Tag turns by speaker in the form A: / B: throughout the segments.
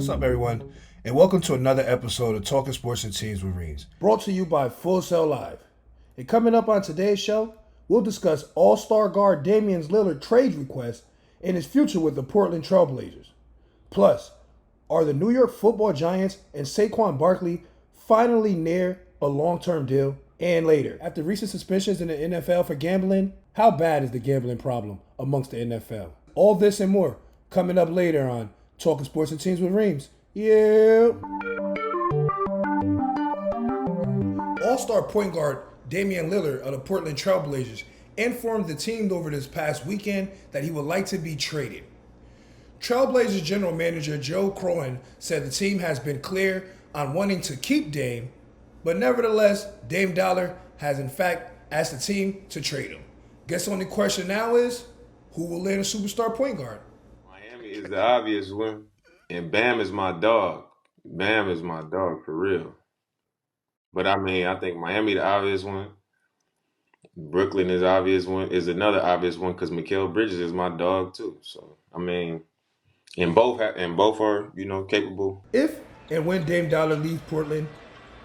A: What's up, everyone, and welcome to another episode of Talking Sports and Teams with Reams, brought to you by Full Sail Live. And coming up on today's show, we'll discuss All-Star guard Damian Lillard trade request and his future with the Portland Trail Blazers. Plus, are the New York Football Giants and Saquon Barkley finally near a long-term deal? And later, after recent suspensions in the NFL for gambling, how bad is the gambling problem amongst the NFL? All this and more coming up later on Talking Sports and Teams with Reams. Yeah. All-star point guard Damian Lillard of the Portland Trail Blazers informed the team over this past weekend that he would like to be traded. Trailblazers general manager Joe Cronin said the team has been clear on wanting to keep Dame, but nevertheless, Dame Dollar has in fact asked the team to trade him. Guess the only question now is, who will land a superstar point guard?
B: Miami is the obvious one, and Bam is my dog. Bam is my dog for real. But I mean, I think Miami the obvious one. Brooklyn is obvious one. Is another obvious one because Mikal Bridges is my dog too. So I mean, and both are capable.
A: If and when Dame Dollar leaves Portland,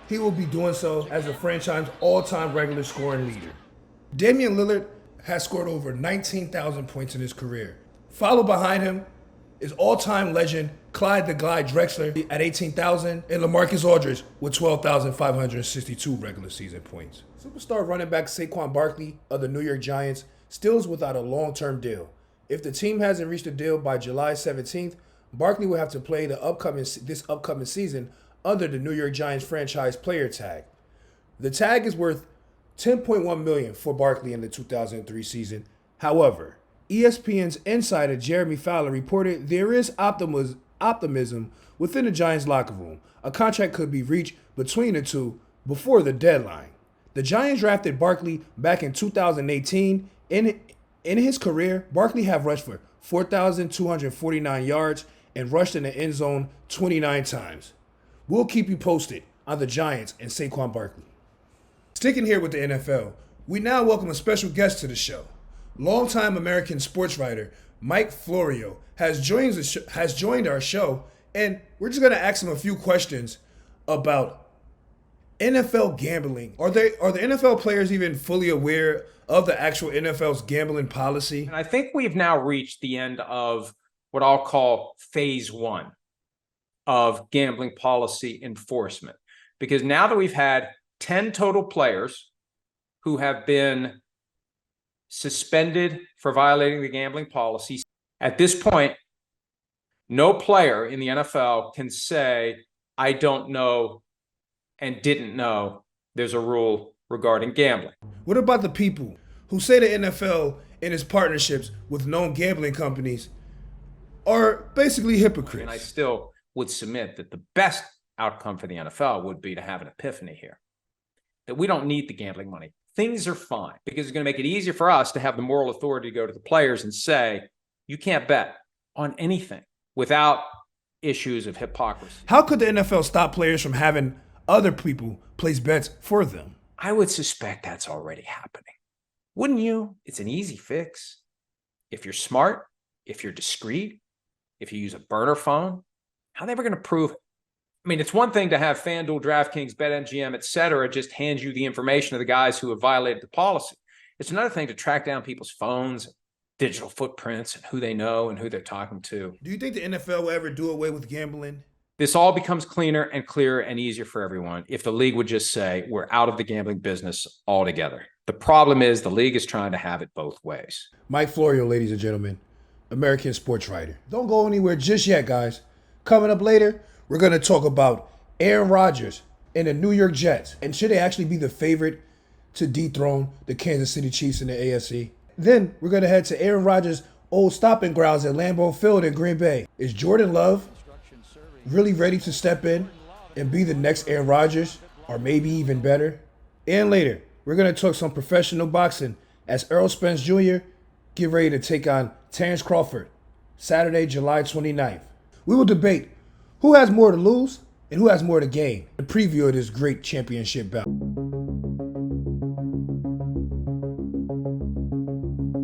A: he will be doing so as the franchise all-time regular scoring leader. Damian Lillard has scored over 19,000 points in his career. Followed behind him is all-time legend Clyde the Glide Drexler at 18,000 and LaMarcus Aldridge with 12,562 regular season points. Superstar running back Saquon Barkley of the New York Giants still is without a long-term deal. If the team hasn't reached a deal by July 17th, Barkley will have to play this upcoming season under the New York Giants franchise player tag. The tag is worth $10.1 million for Barkley in the 2003 season. However, ESPN's insider Jeremy Fowler reported there is optimism within the Giants locker room. A contract could be reached between the two before the deadline. The Giants drafted Barkley back in 2018. In his career, Barkley have rushed for 4,249 yards and rushed in the end zone 29 times. We'll keep you posted on the Giants and Saquon Barkley. Sticking here with the NFL, we now welcome a special guest to the show. Longtime American sports writer Mike Florio has joined our show, and we're just going to ask him a few questions about NFL gambling. Are the NFL players even fully aware of the actual NFL's gambling policy?
C: And I think we've now reached the end of what I'll call phase one of gambling policy enforcement. Because now that we've had 10 total players who have been suspended for violating the gambling policy, at this point, no player in the NFL can say, I don't know and didn't know there's a rule regarding gambling.
A: What about the people who say the NFL and its partnerships with known gambling companies are basically hypocrites?
C: And I still would submit that the best outcome for the NFL would be to have an epiphany here, that we don't need the gambling money. Things are fine because it's going to make it easier for us to have the moral authority to go to the players and say, you can't bet on anything without issues of hypocrisy.
A: How could the NFL stop players from having other people place bets for them?
C: I would suspect that's already happening. Wouldn't you? It's an easy fix. If you're smart, if you're discreet, if you use a burner phone, how are they ever going to prove it? I mean, it's one thing to have FanDuel, DraftKings, BetMGM, et cetera, just hand you the information of the guys who have violated the policy. It's another thing to track down people's phones, digital footprints, and who they know and who they're talking to.
A: Do you think the NFL will ever do away with gambling?
C: This all becomes cleaner and clearer and easier for everyone if the league would just say, we're out of the gambling business altogether. The problem is the league is trying to have it both ways.
A: Mike Florio, ladies and gentlemen, American sports writer. Don't go anywhere just yet, guys. Coming up later, we're going to talk about Aaron Rodgers and the New York Jets. And should they actually be the favorite to dethrone the Kansas City Chiefs in the AFC? Then we're going to head to Aaron Rodgers' old stomping grounds at Lambeau Field in Green Bay. Is Jordan Love really ready to step in and be the next Aaron Rodgers, or maybe even better? And later, we're going to talk some professional boxing as Errol Spence Jr. get ready to take on Terrence Crawford Saturday, July 29th. We will debate who has more to lose and who has more to gain. The preview of this great championship bout.